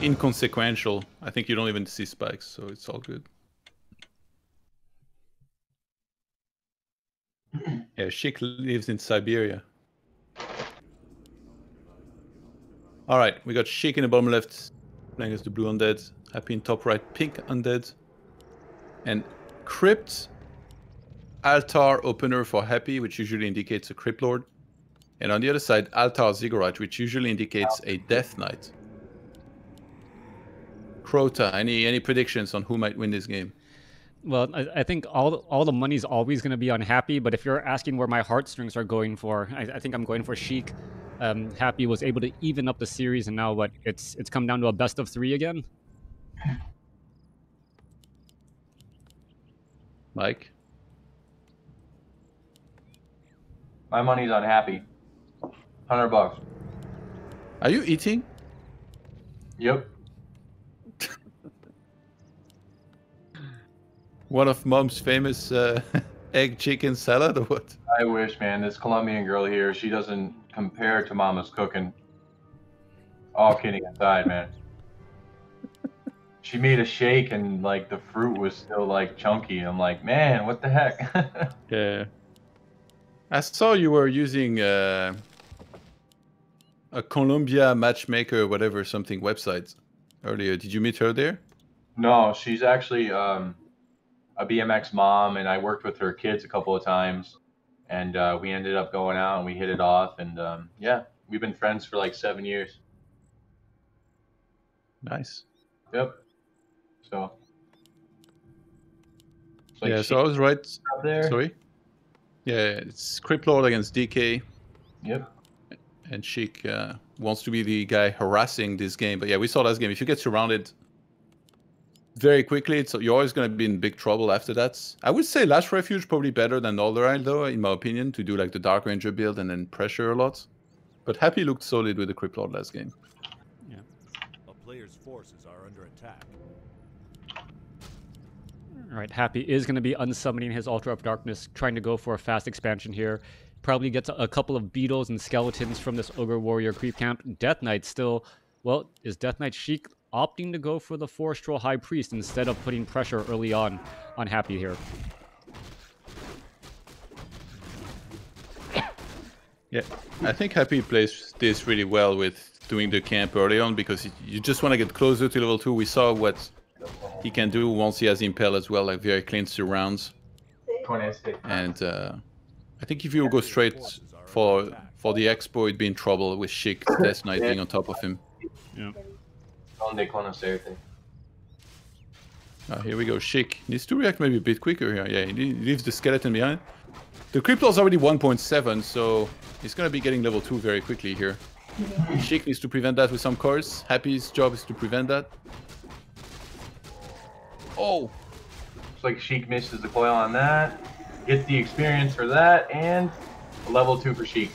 inconsequential. I think you don't even see spikes, so it's all good. Yeah, Sheik lives in Siberia. All right, we got Sheik in the bottom left, playing as the blue undead. Happy in top right, pink undead. And Crypt Altar opener for Happy, which usually indicates a Crypt Lord. And on the other side, Altar Ziggurat, which usually indicates a Death Knight. Crota, any predictions on who might win this game? Well, I think all the money's always going to be on Happy, but if you're asking where my heartstrings are going for, I think I'm going for Sheik. Happy was able to even up the series, and now what? It's come down to a best of 3 again. Mike? My money's on Happy. $100. Are you eating? Yep. One of Mom's famous egg chicken salad or what? I wish, man. This Colombian girl here, she doesn't compare to Mama's cooking. All kidding aside, man. She made a shake and like the fruit was still like chunky. I'm like, man, what the heck? Yeah. I saw you were using a Colombia matchmaker, whatever, something website earlier. Did you meet her there? No, she's actually a BMX mom, and I worked with her kids a couple of times, and we ended up going out and we hit it off, and yeah, we've been friends for like 7 years. Nice. Yep. So. Like yeah, so I was right. There. Sorry. Yeah, it's Crypt Lord against DK. Yep. And Sheik wants to be the guy harassing this game. But yeah, we saw last game. If you get surrounded very quickly, you're always going to be in big trouble after that. I would say Last Refuge probably better than Alderine, though, in my opinion, to do like the Dark Ranger build and then pressure a lot. But Happy looked solid with the Crypt Lord last game. Yeah. A player's forces are under attack. All right, Happy is going to be unsummoning his Altar of Darkness, trying to go for a fast expansion here. Probably gets a couple of beetles and skeletons from this Ogre Warrior creep camp. Death Knight still, well, is Death Knight Sheik opting to go for the Forest Troll High Priest instead of putting pressure early on Happy here? Yeah, I think Happy plays this really well with doing the camp early on because you just want to get closer to level 2. We saw what he can do once he has Impel as well, like very clean surrounds. And I think if you go straight for the Expo, it'd be in trouble with Sheik, Death Knight being on top of him. Yeah. Here we go. Sheik needs to react maybe a bit quicker here. Yeah, he leaves the skeleton behind. The Cryptol's already 1.7, so he's going to be getting level 2 very quickly here. Sheik needs to prevent that with some cores. Happy's job is to prevent that. Oh! Looks like Sheik misses the coil on that. Gets the experience for that, and a level 2 for Sheik.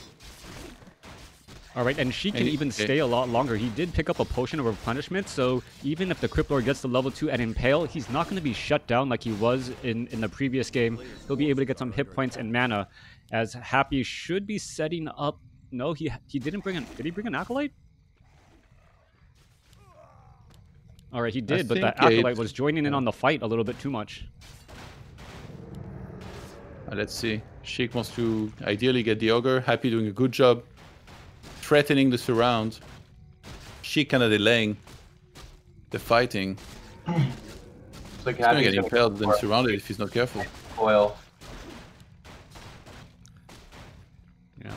All right, and Sheik can even stay a lot longer. He did pick up a potion of replenishment, so even if the Crypt Lord gets to level 2 at Impale, he's not going to be shut down like he was in the previous game. He'll be able to get some hit points and mana, as Happy should be setting up. No, he didn't bring an. Did he bring an Acolyte? All right, he did, but that Acolyte was joining in on the fight a little bit too much. Let's see. Sheik wants to ideally get the Ogre. Happy doing a good job threatening the surround. Sheik kind of delaying the fighting. It's like he's going to get impaled and surrounded if he's not careful. Coil. Yeah.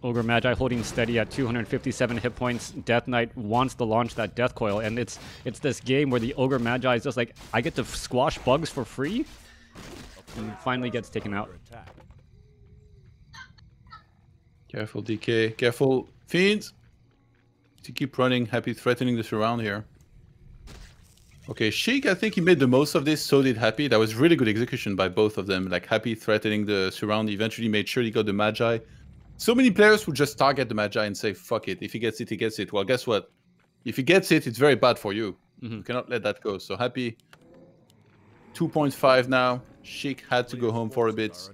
Ogre Magi holding steady at 257 hit points. Death Knight wants to launch that Death Coil, and it's this game where the Ogre Magi is just like, I get to squash bugs for free, and finally gets taken out. Careful, DK. Careful, Fiends. To keep running, Happy threatening the surround here. Okay, Sheik, I think he made the most of this, so did Happy. That was really good execution by both of them. Like, Happy threatening the surround, eventually made sure he got the Magi. So many players would just target the Magi and say, fuck it. If he gets it, he gets it. Well, guess what? If he gets it, it's very bad for you. You cannot let that go. So Happy, 2.5 now. Sheik had to go home for a bit.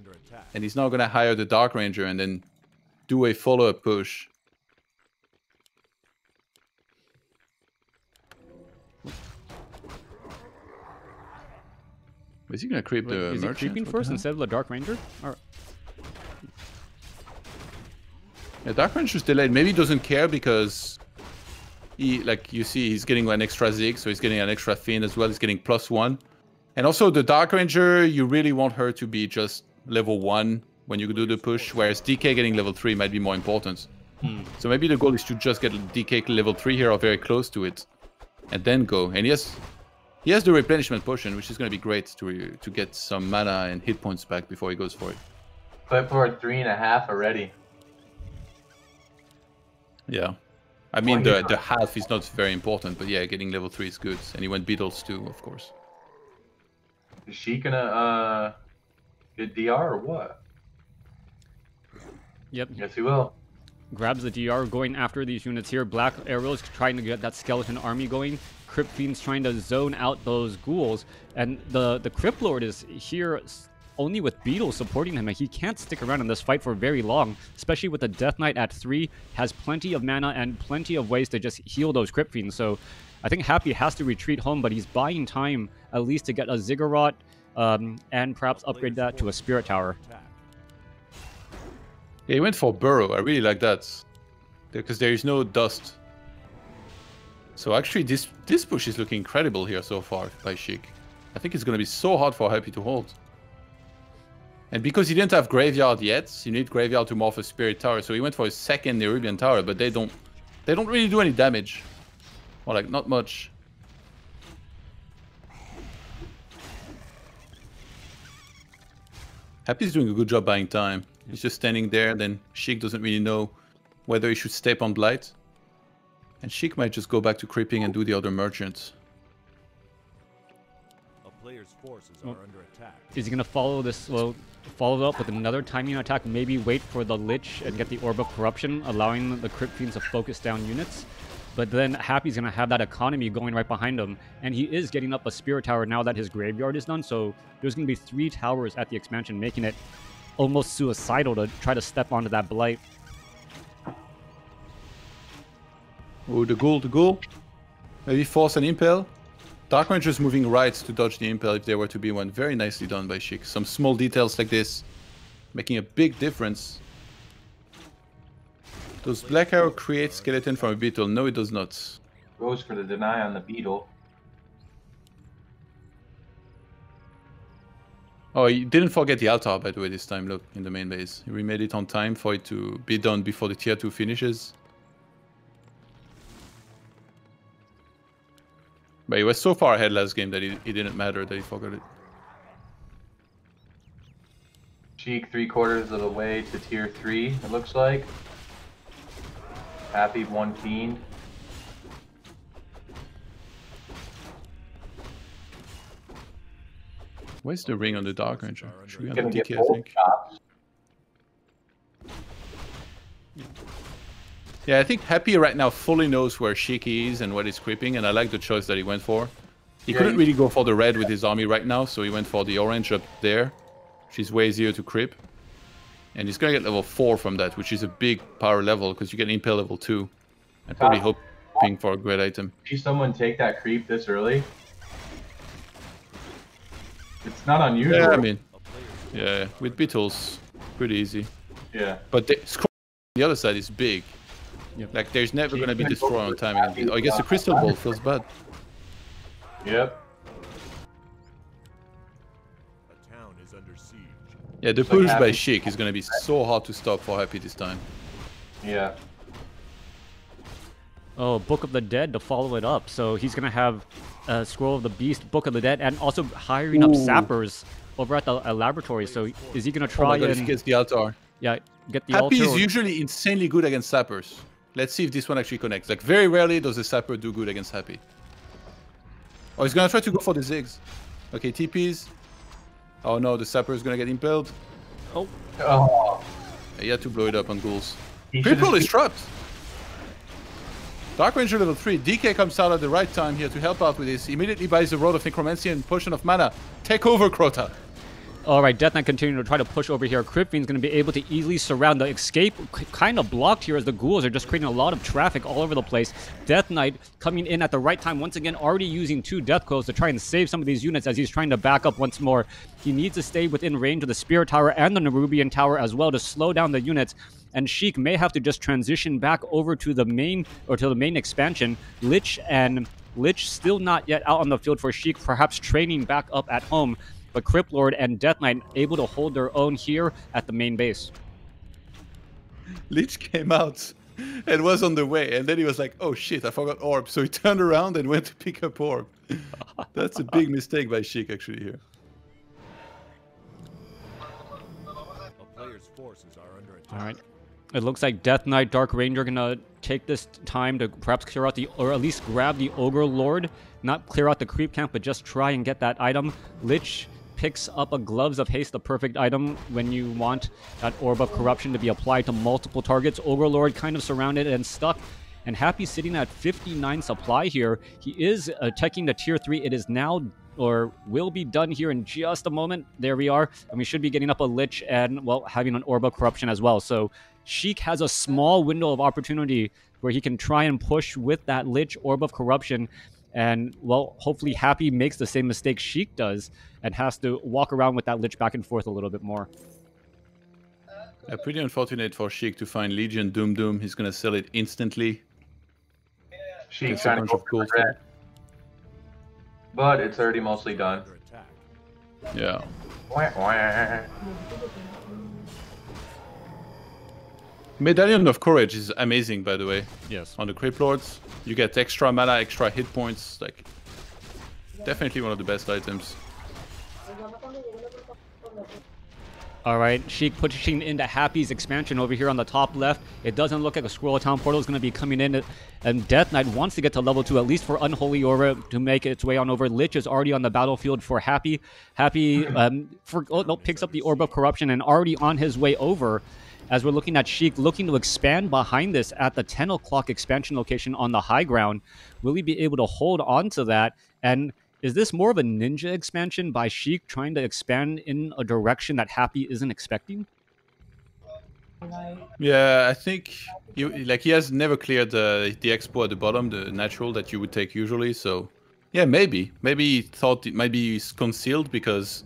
And he's now going to hire the Dark Ranger and then do a follow-up push. Is he gonna creep the Is he merchant? creeping first instead of the Dark Ranger? Or... Yeah, Dark Ranger's delayed. Maybe he doesn't care because he, like you see, he's getting an extra zig, so he's getting an extra fin as well. He's getting +1. And also the Dark Ranger, you really want her to be just level 1 when you do the push, whereas DK getting level 3 might be more important. So maybe the goal is to just get DK level 3 here or very close to it, and then go. And he has the replenishment potion, which is going to be great to get some mana and hit points back before he goes for it. Put for 3.5 already. Yeah. I mean, the half is not very important, but yeah, getting level 3 is good. And he went Beetles too, of course. Is she gonna get DR or what? Yep. Yes, he will. Grabs the DR, going after these units here. Black Arrows trying to get that skeleton army going. Crypt Fiend's trying to zone out those ghouls. And the Crypt Lord is here only with Beetles supporting him, and he can't stick around in this fight for very long, especially with the Death Knight at 3, has plenty of mana and plenty of ways to just heal those Crypt Fiends. So I think Happy has to retreat home, but he's buying time at least to get a Ziggurat and perhaps upgrade that to a Spirit Tower. Yeah, he went for Burrow. I really like that, because there is no dust. So actually this push is looking incredible here so far by Sheik. I think it's going to be so hard for Happy to hold. And because he didn't have Graveyard yet, you need Graveyard to morph a Spirit Tower. So he went for his second Nerubian Tower, but they don't really do any damage. Or like, not much. Happy's doing a good job buying time. He's just standing there, then Sheik doesn't really know whether he should step on Blight. And Sheik might just go back to creeping and do the other merchants. A player's forces are under attack. Is he going to follow this, well, follow up with another timing attack, maybe wait for the Lich and get the Orb of Corruption, allowing the Crypt Fiends to focus down units? But then Happy's going to have that economy going right behind him, and he is getting up a Spirit Tower now that his Graveyard is done, so there's going to be 3 towers at the expansion, making it almost suicidal to try to step onto that Blight. Oh, the ghoul. Maybe force an Impel. Dark Ranger's moving right to dodge the Impel if there were to be one. Very nicely done by Sheik. Some small details like this, making a big difference. Does Black Arrow create skeleton from a beetle? No, it does not. Goes for the deny on the beetle. Oh, he didn't forget the altar, by the way, this time. Look, in the main base. He remade it on time for it to be done before the tier 2 finishes. But he was so far ahead last game that it didn't matter that he forgot it. Sheik 3/4 of the way to tier 3, it looks like. Happy 1 Fiend. Where's the ring on the Dark Ranger? Should we have Gonna a get DK, I both think? shots. Yeah, I think Happy right now fully knows where Sheik is and what he's creeping, and I like the choice that he went for. He couldn't really go for the red with his army right now, so he went for the orange up there, which is way easier to creep. And he's gonna get level 4 from that, which is a big power level, because you get Impel level 2. And probably hoping for a great item. See someone take that creep this early? It's not unusual. Yeah, I mean, yeah, with Beetles, pretty easy. Yeah. But the scroll on the other side is big. Yep. Like, there's never gonna be destroy on time again. I guess the Crystal Ball feels bad. Yep. A town is under siege. Yeah, the push by Sheik is gonna be so hard to stop for Happy this time. Yeah. Oh, Book of the Dead to follow it up. So he's going to have Scroll of the Beast, Book of the Dead, and also hiring up sappers over at the laboratory. So is he going to try if he gets the altar. Yeah, get the Happy altar. is usually insanely good against sappers. Let's see if this one actually connects. Like, very rarely does a sapper do good against Happy. Oh, he's gonna try to go for the zigs. Okay, TPs. Oh no, the sapper is gonna get impaled. Oh. He had to blow it up on ghouls. He Cripple is trapped. Dark Ranger level 3. DK comes out at the right time here to help out with this. Immediately buys the Road of Necromancy and Potion of Mana. Take over, Crota. All right, Death Knight continuing to try to push over here. Crypt Fiend's going to be able to easily surround. The escape kind of blocked here as the ghouls are just creating a lot of traffic all over the place. Death Knight coming in at the right time, once again, already using 2 death coils to try and save some of these units as he's trying to back up once more. He needs to stay within range of the Spirit Tower and the Nerubian Tower as well to slow down the units. And Sheik may have to just transition back over to the main expansion. Lich still not yet out on the field for Sheik, perhaps training back up at home. But Crypt Lord and Death Knight able to hold their own here at the main base. Lich came out and was on the way, and then he was like, oh shit, I forgot orb. So he turned around and went to pick up orb. That's a big mistake by Sheik actually here. A player's forces are under attack. All right. It looks like Death Knight, Dark Ranger gonna take this time to perhaps clear out or at least grab the Ogre Lord. Not clear out the creep camp, but just try and get that item. Lich picks up a Gloves of Haste, the perfect item when you want that Orb of Corruption to be applied to multiple targets. Ogre Lord kind of surrounded and stuck. And Happy sitting at 59 supply here. He is checking the tier 3. It is now or will be done here in just a moment. There we are. And we should be getting up a Lich and, well, having an Orb of Corruption as well. So Sheik has a small window of opportunity where he can try and push with that Lich Orb of Corruption. And, well, hopefully Happy makes the same mistake Sheik does and has to walk around with that Lich back and forth a little bit more. Pretty unfortunate for Sheik to find Legion Doom. He's going to sell it instantly. Sheik's trying to go for that. But it's already mostly done. Under attack. Yeah. Wah, wah. Medallion of Courage is amazing, by the way. Yes. On the Crypt Lords, you get extra mana, extra hit points. Like, definitely one of the best items. All right, Sheik pushing into Happy's expansion over here on the top left. It doesn't look like a Squirrel Town portal is going to be coming in. And Death Knight wants to get to level 2, at least for Unholy Aura to make its way on over. Lich is already on the battlefield for Happy. Happy picks up the Orb of Corruption and already on his way over. As we're looking at Sheik looking to expand behind this at the 10 o'clock expansion location on the high ground. Will he be able to hold on to that? And is this more of a ninja expansion by Sheik trying to expand in a direction that Happy isn't expecting? Yeah, I think he has never cleared the expo at the bottom, the natural that you would take usually. So yeah, maybe he thought it might be concealed because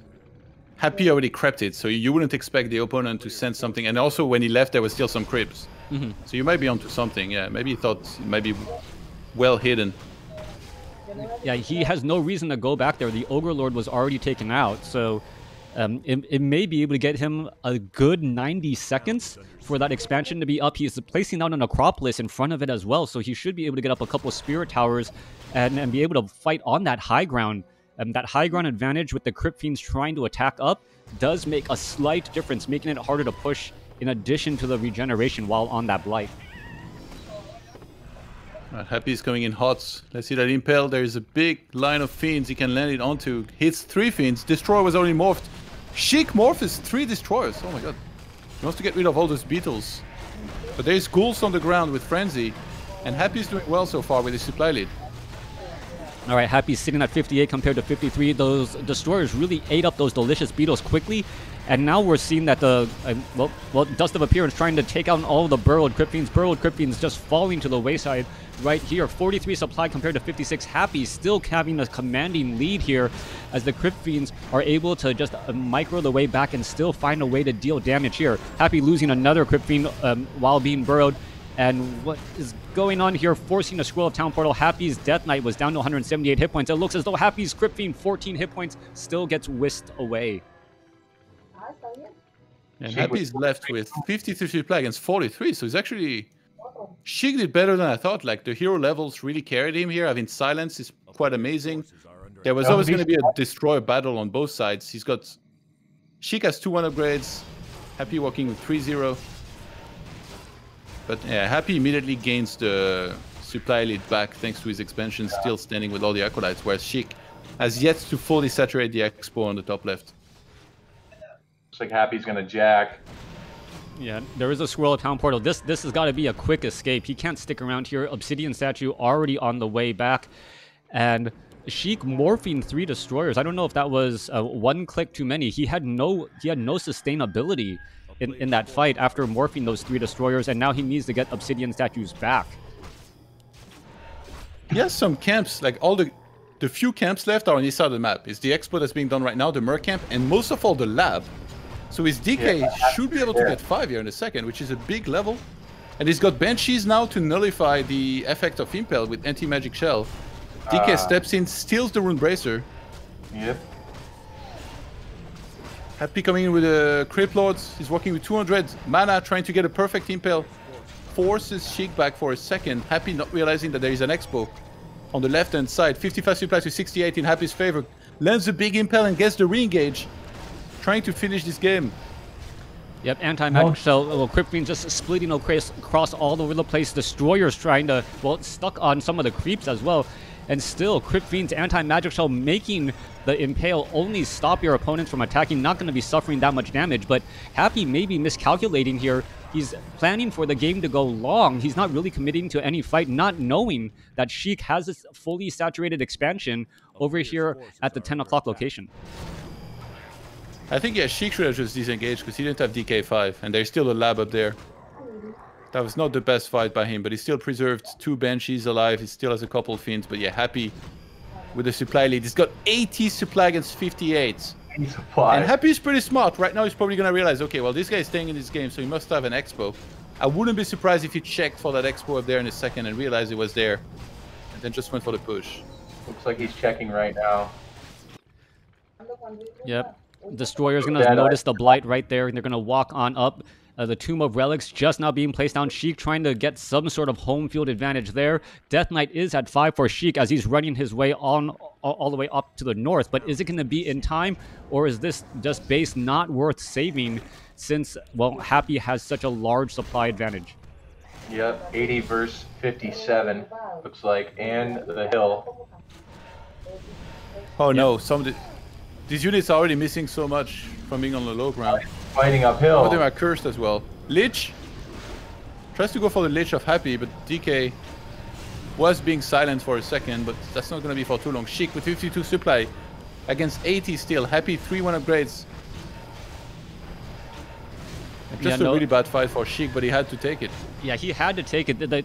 Happy already crept it, so you wouldn't expect the opponent to send something. And also when he left, there was still some crypts. So you might be onto something. Yeah, maybe he thought it might be well hidden. Yeah, he has no reason to go back there. The Ogre Lord was already taken out, so it may be able to get him a good 90 seconds for that expansion to be up. He's placing out an Acropolis in front of it as well, so he should be able to get up a couple of Spirit Towers and be able to fight on that high ground. That high ground advantage with the Crypt Fiends trying to attack up does make a slight difference, making it harder to push in addition to the regeneration while on that Blight. Happy is coming in hot. Let's see that Impale. There is a big line of Fiends he can land it onto. Hits 3 Fiends. Destroyer was already morphed. Sheik morphs 3 Destroyers. Oh my god. He wants to get rid of all those beetles. But there's ghouls on the ground with Frenzy. And Happy is doing well so far with his supply lead. All right, Happy's sitting at 58 compared to 53. Those Destroyers really ate up those delicious beetles quickly. And now we're seeing that the, Dust of Appearance trying to take out all the burrowed Crypt Fiends. Burrowed Crypt Fiends just falling to the wayside right here. 43 supply compared to 56. Happy still having a commanding lead here as the Crypt Fiends are able to just micro the way back and still find a way to deal damage here. Happy losing another Crypt Fiend while being burrowed. And what is going on here, forcing a Squirrel of Town portal. Happy's Death Knight was down to 178 hit points. It looks as though Happy's Crypt Fiend, 14 hit points, still gets whisked away. And Happy's left with 53 supply against 43, so he's actually... Sheik did better than I thought. Like, the hero levels really carried him here. Having Silence is quite amazing. There was always going to be a Destroyer battle on both sides. He's got... Sheik has 2-1 upgrades. Happy working with 3-0. But yeah, Happy immediately gains the supply lead back thanks to his expansion, still standing with all the Acolytes, whereas Sheik has yet to fully saturate the expo on the top left. Looks like Happy's gonna jack. Yeah, there is a Squirrel of Town portal. This has got to be a quick escape. He can't stick around here. Obsidian Statue already on the way back. And Sheik morphing 3 destroyers. I don't know if that was one click too many. He had no sustainability in that fight after morphing those 3 destroyers, and now he needs to get obsidian statues back. He has some camps, like all the few camps left are on his side of the map. It's the expo that's being done right now, the Merc camp, and most of all the lab. So his DK should be able to get 5 here in a second, which is a big level. And he's got Banshees now to nullify the effect of Impel with anti-magic shell. DK steps in, steals the Rune Bracer. Yep. Happy coming in with a Crypt Lords. He's working with 200 mana, trying to get a perfect Impel. Forces Sheik back for a second. Happy not realizing that there is an Expo on the left-hand side. 55 supply to 68 in Happy's favor. Lands a big Impel and gets the re-engage. Trying to finish this game. Yep, anti-magic shell. Well, Crypt Fiend just splitting across all over the place. Destroyers trying to, well, stuck on some of the creeps as well. And still, Crypt Fiend's anti-magic shell making the Impale only stop your opponents from attacking. Not going to be suffering that much damage, but Happy may be miscalculating here. He's planning for the game to go long. He's not really committing to any fight, not knowing that Sheik has this fully saturated expansion over here at the 10 o'clock location. I think, yeah, Sheik should have just disengaged because he didn't have DK5, and there's still a lab up there. That was not the best fight by him, but he still preserved 2 Banshees alive. He still has a couple of Fiends, but yeah, Happy with the supply lead. He's got 80 supply against 58. And Happy is pretty smart. Right now he's probably going to realize, okay, well, this guy is staying in this game, so he must have an Expo. I wouldn't be surprised if he checked for that Expo up there in a second and realized it was there, and then just went for the push. Looks like he's checking right now. Yep. Destroyer's going to notice the Blight right there, and they're going to walk on up. The Tomb of Relics just now being placed down. Sheik trying to get some sort of home field advantage there. Death Knight is at 5 for Sheik as he's running his way on all the way up to the north. But is it going to be in time, or is this just base not worth saving since, well, Happy has such a large supply advantage? Yep, 80 versus 57 looks like, and the hill. Oh no, these units are already missing so much from being on the low ground. Fighting uphill. Some of them are cursed as well. Lich tries to go for the Lich of Happy, but DK was being silent for a second, but that's not going to be for too long. Sheik with 52 supply against 80 still. Happy 3-1 upgrades. Just a really bad fight for Sheik, but he had to take it. Yeah, he had to take it.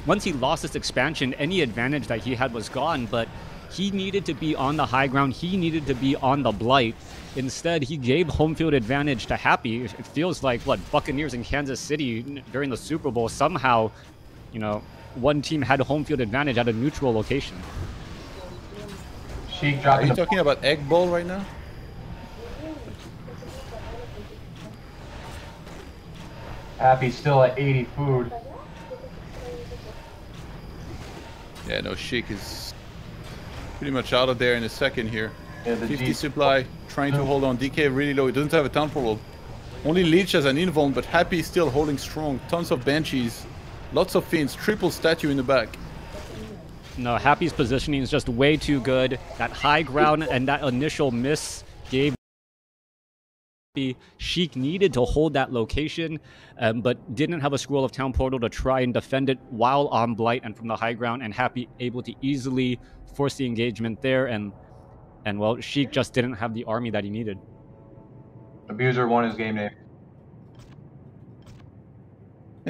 Once he lost this expansion, any advantage that he had was gone, but he needed to be on the high ground. He needed to be on the Blight. Instead, he gave home field advantage to Happy. It feels like, what, Buccaneers in Kansas City during the Super Bowl. Somehow, you know, one team had home field advantage at a neutral location. Sheik Are you talking about Egg Bowl right now? Happy's still at 80 food. Yeah, no, Sheik is pretty much out of there in a second here. Yeah, 50 supply, trying to hold on. DK really low. He doesn't have a temporal. Only Leech has an invuln, but Happy is still holding strong. Tons of Banshees, lots of Fiends, triple statue in the back. No, Happy's positioning is just way too good. That high ground and that initial miss gave Sheik needed to hold that location, but didn't have a Scroll of Town Portal to try and defend it while on Blight and from the high ground, and Happy able to easily force the engagement there, and well, Sheik just didn't have the army that he needed. Abuser won his game name.